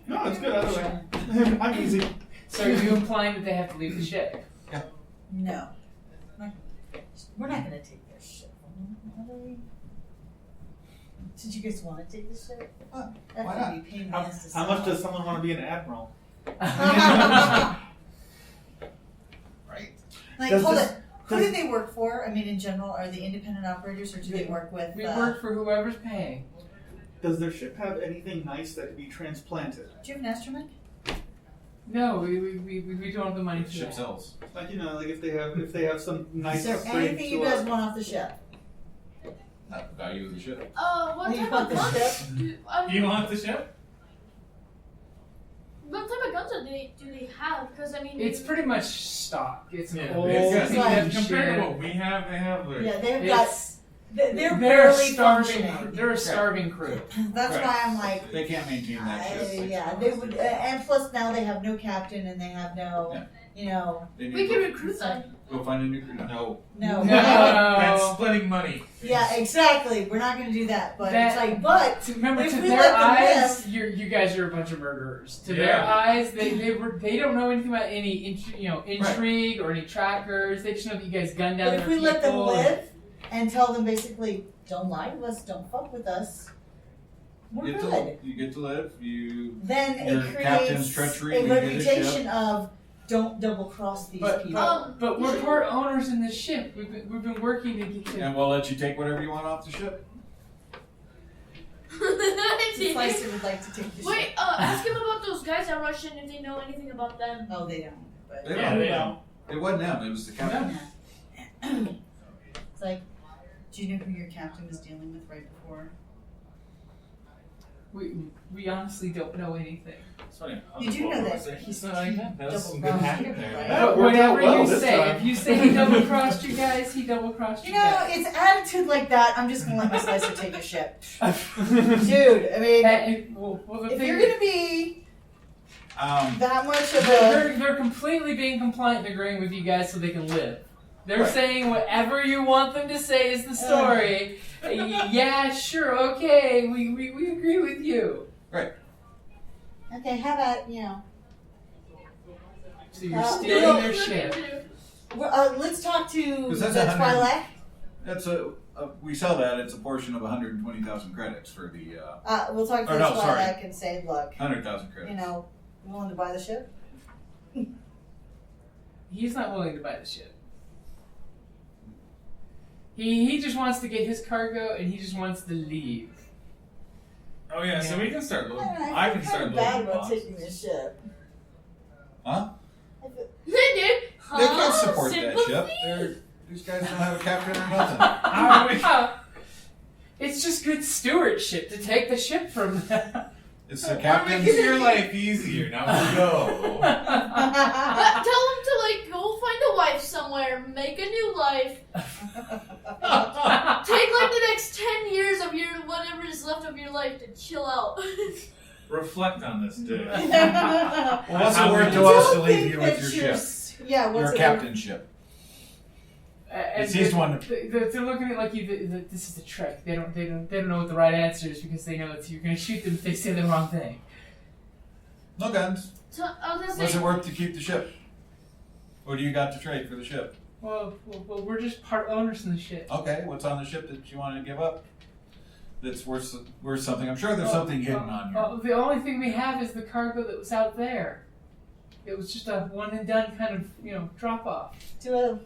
No, it's good either way. I'm easy. So are you implying that they have to leave the ship? No. We're not gonna take their ship. Are we? Did you guys want to take the ship? Why That not? would be pain in the ass to How much sell. does someone want to be an admiral? Right. Like, Does hold this- it. Who do they work for? I mean, in general, are they independent operators or do they work with? We work for whoever's paying. Does their ship have anything nice that could be transplanted? Do you have an astromech? No, we don't have the money for Ship that. sells. Like, you know, like if they have some nice Is there freight anything you to guys want off the ship? Not the value of the ship. What You type want of the guns? ship? You want the ship? What type of guns do they have? Because I mean, It's pretty much stock. It's an Yeah, old it's got- piece like- of compared to shit. what we have, they have like Yeah, they've It's- got. They're They're barely starving. functioning. They're a starving crew. That's Right. why I'm like, They can't maintain that ship. yeah, they would, and plus now they have no captain and they have no, Yeah. you know, They need we to can recruit them. go find a new crew. No. no. that's No. splitting money. Yeah, exactly. We're not going to do that. But That- it's like, but Remember, if to we their let them eyes, live- you guys are a bunch of murderers. To their Yeah. eyes, they don't know anything about any intrigue or any trackers. They just know that you guys gunned down but their if we let them people. live and tell them basically, don't lie to us, don't fuck with us, we're good. You get to live. You. Then Your it captain's creates treachery, a we get his reputation of don't double cross these But, people. but we're part owners in this ship. We've been working to get to. And we'll let you take whatever you want off the ship. Slicer would like to take the Wait, ship. ask him about those guys that rushed in if they know anything about them. No, they don't. But They Yeah, don't. they don't. It wasn't them. It was the captain. it's like, do you know who your captain was dealing with right before? We honestly don't know anything. It's funny. You do know that He's he's not like that. That was some good double-crossed hacking you, there. right? That But worked out whatever well you this say, time. if you say he double crossed you guys, he double crossed you You know, guys. it's attitude like that. I'm just gonna let my slicer take a ship, dude. I mean, Well, the if thing you're is- gonna be Um, that much of a they're completely being compliant and agreeing with you guys so they can live. They're Right. saying whatever you want them to say is the story. Yeah, sure, okay, we agree with you. okay, how about So you're Uh, stealing no. their ship. let's talk to 'Cause that's the 100. Twi'lek. that's we sell that. It's a portion of 120,000 credits for the We'll talk to Oh, the no, sorry. Twi'lek and say, look, 100,000 credits. willing to buy the ship? He's not willing to buy the ship. He just wants to get his cargo and he just wants to leave. Oh yeah, so we can start loading. I I can feel start kinda bad loading about boxes. taking this ship. Huh? Dude, They can't support that sympathy? ship. These guys don't have a captain or nothing. How do we- It's just good stewardship to take the ship from them. It's the We're captain's. making your life easier. Now we go. Tell him to go find a wife somewhere, make a new life, take the next 10 years of your whatever is left of your life to chill out. Reflect on this, dude. Well, what's How it worth we to do us to Don't leave think you with that your you're ship? Yeah, what's Your it? captain ship. And He's one. They're looking at like you. This is a trick. They don't know what the right answer is because they know that you're going to shoot them if they say the wrong thing. No guns. So I was gonna What's say. it worth to keep the ship? What do you got to trade for the ship? Well, we're just part owners in the ship. Okay, what's on the ship that you want to give up? That's worth something. I'm sure there's something hidden on here. The only thing we have is the cargo that was out there. It was just a one and done kind of drop off. Do a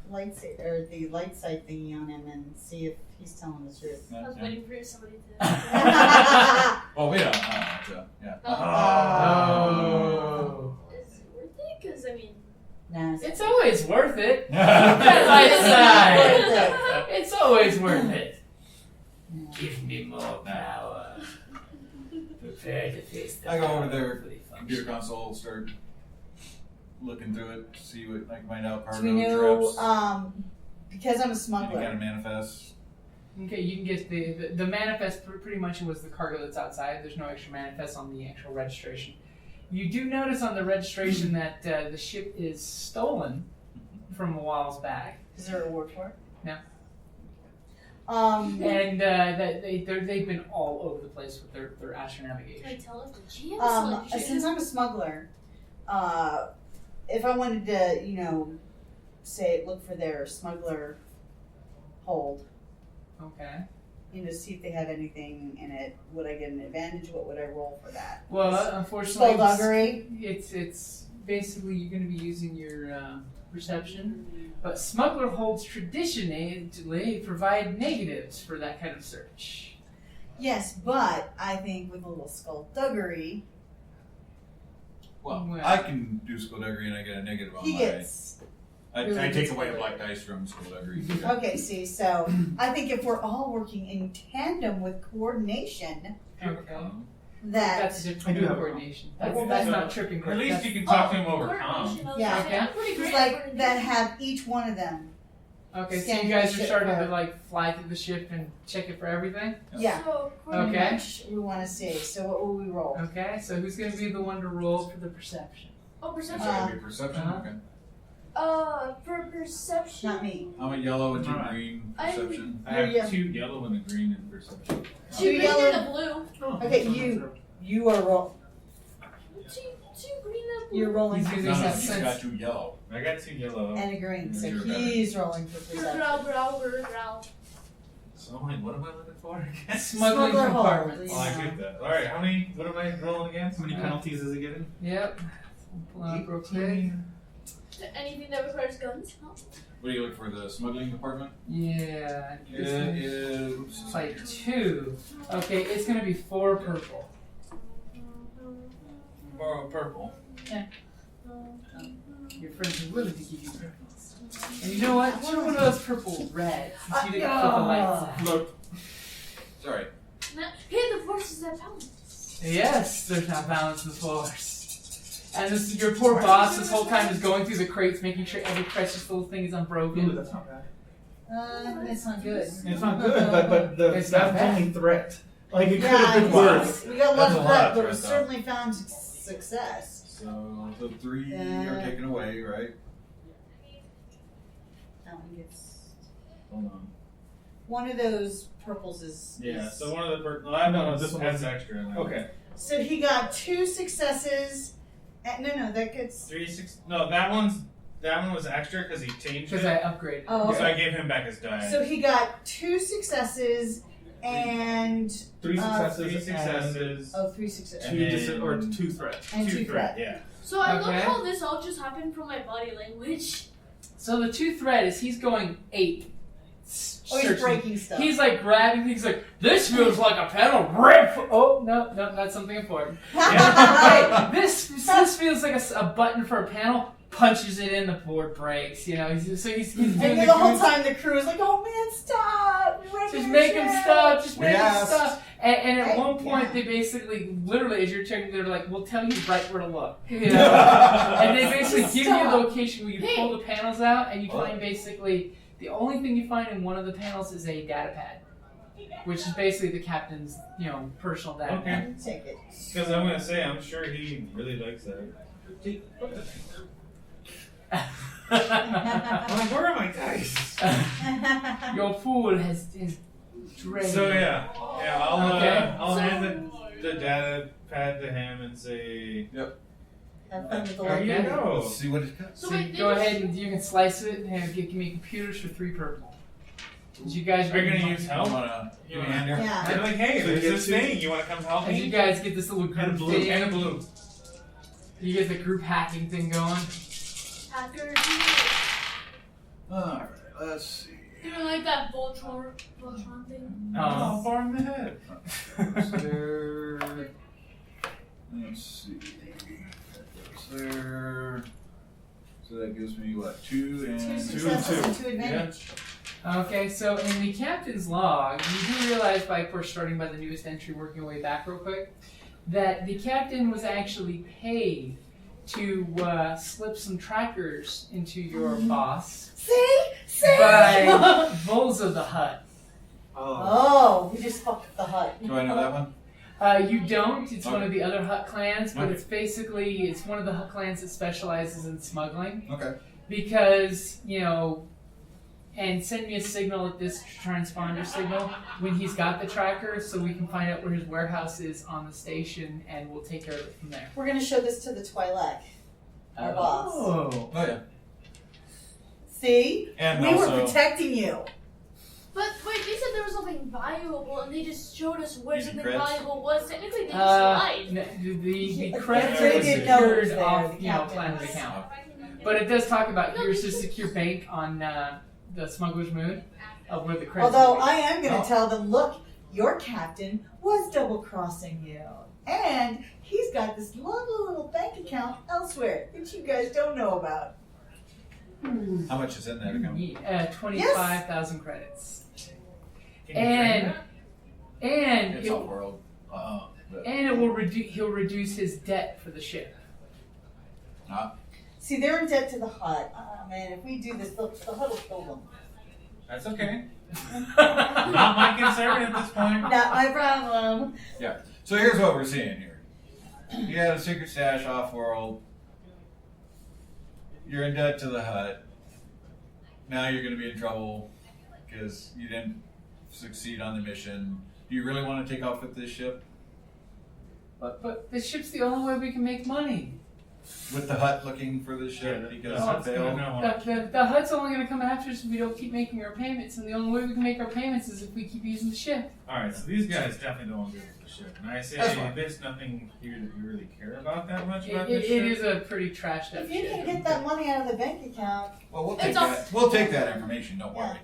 the light sight thingy on him and see if he's telling the truth. I was waiting for somebody to. Well, we don't know. Yeah. Oh. Is it worth it? Because I mean. Nah, It's always worth it. Yeah. That light side. Worth It's always worth it. No. Give me more power. Prepare to face the I go over there, powerfully computer functional- console, start looking through it, see what I can find out. Cargo Do we know, trips. because I'm a Any kind smuggler, of manifest. Okay, you can get the manifest. Pretty much was the cargo that's outside. There's no extra manifest on the actual registration. You do notice on the registration that the ship is stolen from a while back, is there a reward for it? No. And that they've been all over the place with their Can I astronavigation. tell if the GM since I'm a smuggler, if I wanted to, say look for their smuggler hold, Okay. see if they have anything in it, would I get an advantage? What would I roll for that? Well, unfortunately, Skullduggery. it's basically you're going to be using your perception, but smuggler holds traditionally provide negatives for that kind of search. Yes, but I think with a little skullduggery, Well, Well. I can do skullduggery and I get a negative on he my. gets. I really take good away a skullduggery. black dice from skullduggery. Okay, see, so I think if we're all working in tandem with coordination, Okay. that That's a I different do have a coordination. Well, That's that's not tripping. At least That's- you can talk to him over comm. Yeah. Okay. I'm pretty it's great. like that have each one of them. Okay, so Scan you guys the are ship starting for- to like fly through the ship and check it for everything. Yeah. So, Pretty Okay. much we want to see. So what will we roll? Okay, so who's going to be the one to roll for the perception? oh, perception. That's gotta be perception. Uh-huh. Okay. For perception. Not me. I'm a yellow and two Alright. green. I'm- Perception. I have Yeah. 2 yellow and a green in perception. Two Two green yellow- and a blue. Okay, you are roll. Two green and blue. You're rolling He's for using No, no, that he's sense. got two yellow. I got 2 yellow. and a green. So You're better. he's rolling for perception. Growl. So I'm like, what am I looking for again? Smuggling Smuggler hold. compartments. Oh, I get that. Alright, how many? What am I rolling against? How many penalties is it getting? Yep. Pull out real quick. Anything that requires guns? No. What do you look for? The smuggling department? Yeah. It is. It's like 2. Okay, it's going to be 4 purple. Borrow purple. Your friends are willing to give you purples. And you know what? Turn one of those purple red since you didn't put the lights on. Look, Sorry. Hey, the force is at balance. Yes, there's not balance in the force. And this is your poor boss this whole time is going through the crates, making sure every precious little thing is ooh, unbroken. that's not bad. It's not good. It's not good, but It's not that's bad. only threat. Like it could Yeah, have been worse. we got a lot That's of a lot threat, of but we threat, though. certainly found success. So the 3 Yeah. are taken away, right? That one gets. Hold on. One of those purples is. Yeah, is- so one of the purple. No, this one has was- extra in there. Okay. So he got 2 successes. No, that gets. 3, 6. No, that one was extra because he changed Because it. I upgraded. Oh, So okay. I gave him back his die. So he got 2 successes and 3 successes, 3 and successes. 3 successes. And 2 threats. And 2 2 threat. threat. Yeah. So I love Okay. how this all just happened from my body language. So the 2 threat is he's going 8. Oh, he's breaking stuff. He's like grabbing things like, this feels like a pedal rip. Oh, no, that's something important. Hey, this feels like a button for a panel. Punches it in, the board breaks. You know, he's doing And the the whole goose- time the crew is like, "Oh man, stop! Just make him stop. Just We make him asked. stop. And at Right, one point, yeah. they basically, literally, as you're checking, they're like, "We'll tell you right where to look." You know? And they basically give you a Stop. location where you pull the panels out, and you find basically the only thing you find in one of the panels is a data pad, which is basically the captain's, personal data Okay. pad. Take it. Because I'm gonna say, I'm sure he really likes that. I'm like, where are my dice? Your pool has drained. So yeah, Okay. I'll hand the data pad to him and say, Yep. Have fun with the There you light. go. Let's see what it got. So wait, go they ahead and you can slice it and give me computers for 3 purple. Did you guys are you gonna use help? You wanna give me a hand here? Yeah. They're like, hey, So there's you get this 2. thing. You want to come help As you me? guys get this little And group blue. thing, And a blue. you get the group hacking thing going. Hacker. Alright, let's see. You know, like that Voltron thing. Oh, far in the head. That's there. Let's see. That's there. So that gives me what? 2 and 2 and successes and 2 Yeah. advantage. Okay, so in the captain's log, you do realize, by of course starting by the newest entry, working your way back real quick, that the captain was actually paid to slip some trackers into your boss See? by Volza the Hutt. Oh, we just fucked up the hut. Do I know that one? You don't. It's one Okay. of the other Hutt clans, but Okay. it's one of the Hutt clans that specializes in smuggling. Okay. Because, and send me a signal at this transponder signal when he's got the tracker so we can find out where his warehouse is on the station and we'll take care of it from there. We're gonna show this to the Twi'lek, our boss. Oh. Oh yeah. See? And We also, were protecting you. But wait, they said there was something valuable, and they just showed us where Using something creds? valuable was. Technically, they just lied. The Yeah, credits they are didn't know it was secured there, off, the captain Plan's was. account. But it does talk about here's the secure bank on the Smuggler's Moon of where the credits Although are. I am gonna Oh. tell them, look, your captain was double crossing you. And he's got this lovely little bank account elsewhere that you guys don't know about. How much is in that account? 25,000 credits. can you bring And that? and It's it, off world. But, and it will he'll reduce his debt for the ship. See, they're in debt to the hut. Oh man, if we do this, the hut will kill them. That's okay. Not my concern at this point. Not my problem. So here's what we're seeing here. You had a secret stash off world. You're in debt to the hut. Now you're going to be in trouble because you didn't succeed on the mission. Do you really want to take off with this ship? But the ship's the only way we can make money. With the hut looking for the ship because it failed? The Hut's only going to come after us if we don't keep making our payments, and the only way we can make our payments is if we keep using the ship. Alright, so these guys definitely don't want to go with the ship. And I say That's fine. there's nothing here that you really care about that much It, about it, this it ship. is a pretty trashed up If you can ship. get that money out of the bank account. Well, we'll It's take all- that. We'll take that information. Don't worry.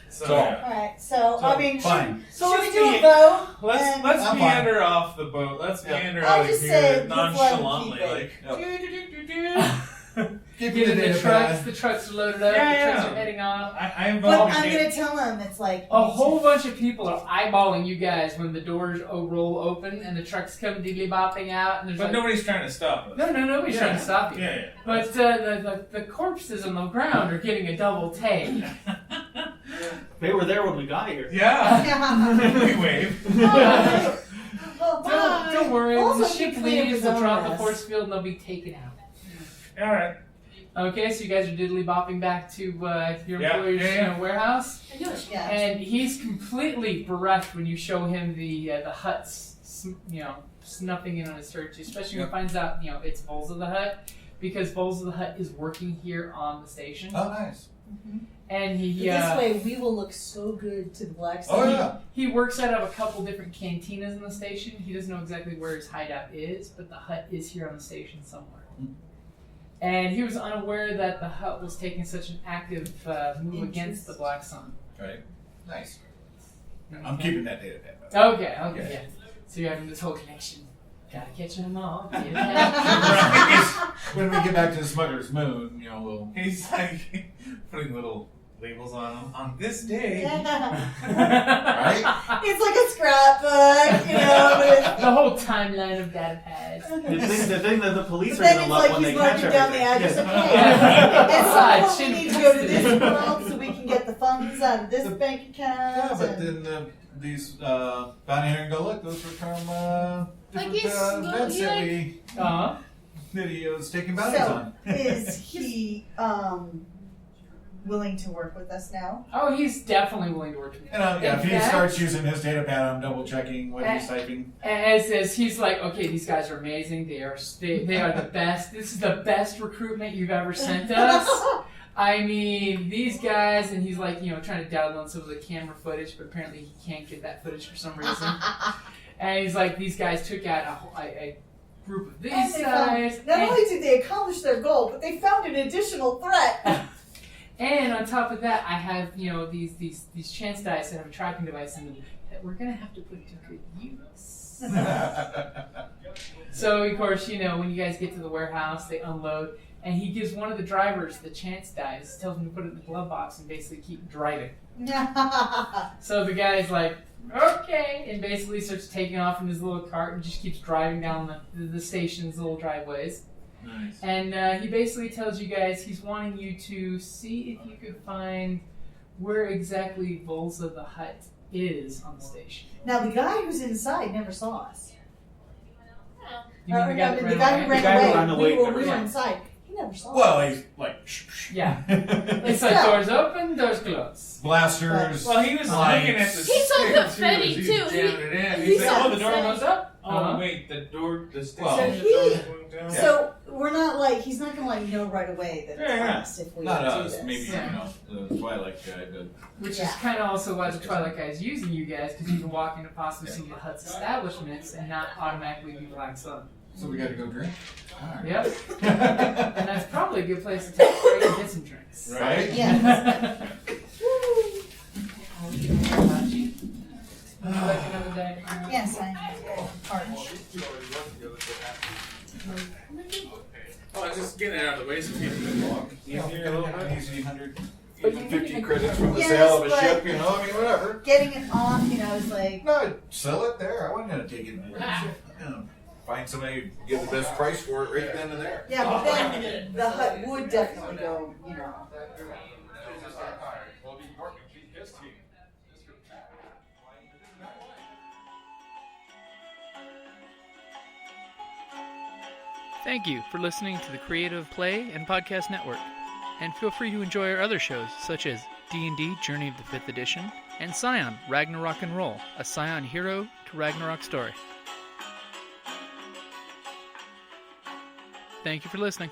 So, So- yeah. Alright, so I mean, fine. so Just let's do be- a vote. Let's and- I'm meander off the boat. Let's Yeah. meander I'll out of just here say, let's let 'em nonchalantly, keep it. like. Keep Get it in in the trucks. The trucks are loaded up. Yeah, the trucks yeah. are heading off. I am But I'm volunteering. gonna tell them it's like A whole bunch of people are eyeballing you guys when the doors roll open and the trucks come diddly bopping out. And there's But like, nobody's trying to stop us. no, nobody's trying to stop you. Yeah, But the corpses on the ground are getting a double take. They were there when we got here. yeah. Yeah. We wave. Well, Don't worry. Also, When the ship keep clean of leaves, his they'll own drop the mess. force field and they'll be taken out. All right. Okay, so you guys are diddly bopping back to your Yeah, employer's yeah. warehouse, I knew it. Yeah. and he's completely bereft when you show him the Hutt's snuffing in on his search, especially when he finds out it's Bowls of the Hutt, because Bowls of the Hutt is working here on the station, Oh, nice. and he This way we will look so good to the black Oh, side. yeah. he works out of a couple different cantinas in the station. He doesn't know exactly where his hideout is, but the Hutt is here on the station somewhere. And he was unaware that the Hutt was taking such an active move against the Black Sun. Right. Nice. I'm Okay. keeping that data pad. Okay, Yeah. yeah. So you're having this whole connection. Gotta catch them all. Get it When we get back to the Smuggler's Moon, we'll. He's like putting little labels on them. On this day. Yeah. Right? It's like a scrapbook, with the whole timeline of data pads. The thing that the police But are then going to it's love like when he's they catch marking down the everything. address. Yeah. Okay. At Ah, some point, we should've need to go to tested this it. world so we can get the funds out of this bank account. Yeah, but and- then these bounty hunter go, look, those were from Like different he's events that we. Uh-huh. that he was taking bounties So, on. is he willing to work with us now? Oh, he's definitely willing to work with me. And yeah, In if he fact- starts using his data pad, I'm double checking what he's typing. As he's like, okay, these guys are amazing. They are the best. This is the best recruitment you've ever sent us. I mean, these guys, and he's like, trying to download some of the camera footage, but apparently he can't get that footage for some reason. And he's like, these guys took out a group of these guys. Not only did they accomplish their goal, but they found an additional threat. And on top of that, I have these chance dice that have a tracking device in them that we're gonna have to put to good use. So of course, when you guys get to the warehouse, they unload, and he gives one of the drivers the chance dice, tells him to put it in the glove box and basically keep driving. So the guy's like, okay, and basically starts taking off in his little cart and just keeps driving down the station's little driveways. Nice. And he basically tells you guys he's wanting you to see if you could find where exactly Volza the Hutt is on the station. Now, the guy who's inside never saw us. You mean the guy the guy who ran away. We were inside. He never saw us. Well, he's like, shh. Yeah. It's like doors open, doors closed. Blasters. Well, he was lights. looking at the He saw stick, confetti, He's too. jamming it in. he He's like, saw oh, the door confetti. goes up. Uh-huh. Oh wait, the stick Well, said so the door he- was going down. So we're not he's not gonna know right away that it's Yeah. us if we not do us, this. maybe, Yeah. the Twilight guy, but Which Yeah. is kind of also why the Twilight Guy is using you guys, because you can walk into possibly some of the Hutt's establishments and not automatically be Black Sun. so we gotta go drink. Alright. Yep. And that's probably a good place to take a break and get some drinks. Right? Yeah. Would you like another day? Yes, I am. Parched. Oh, it's just getting it out of the way so people can walk easier a little bit. Easy 100, But even you 50 can- credits from the Yes, sale of a but- ship, I mean, whatever. Getting it off, is like, No, I'd sell it there. I wasn't gonna take it. Find somebody who get the best price for it right then and there. yeah, but then the hut would definitely go, Thank you for listening to the Creative Play and Podcast Network. And feel free to enjoy our other shows, such as D&D Journey of the 5th Edition and Scion Ragnarok and Roll, a Scion hero to Ragnarok story. Thank you for listening.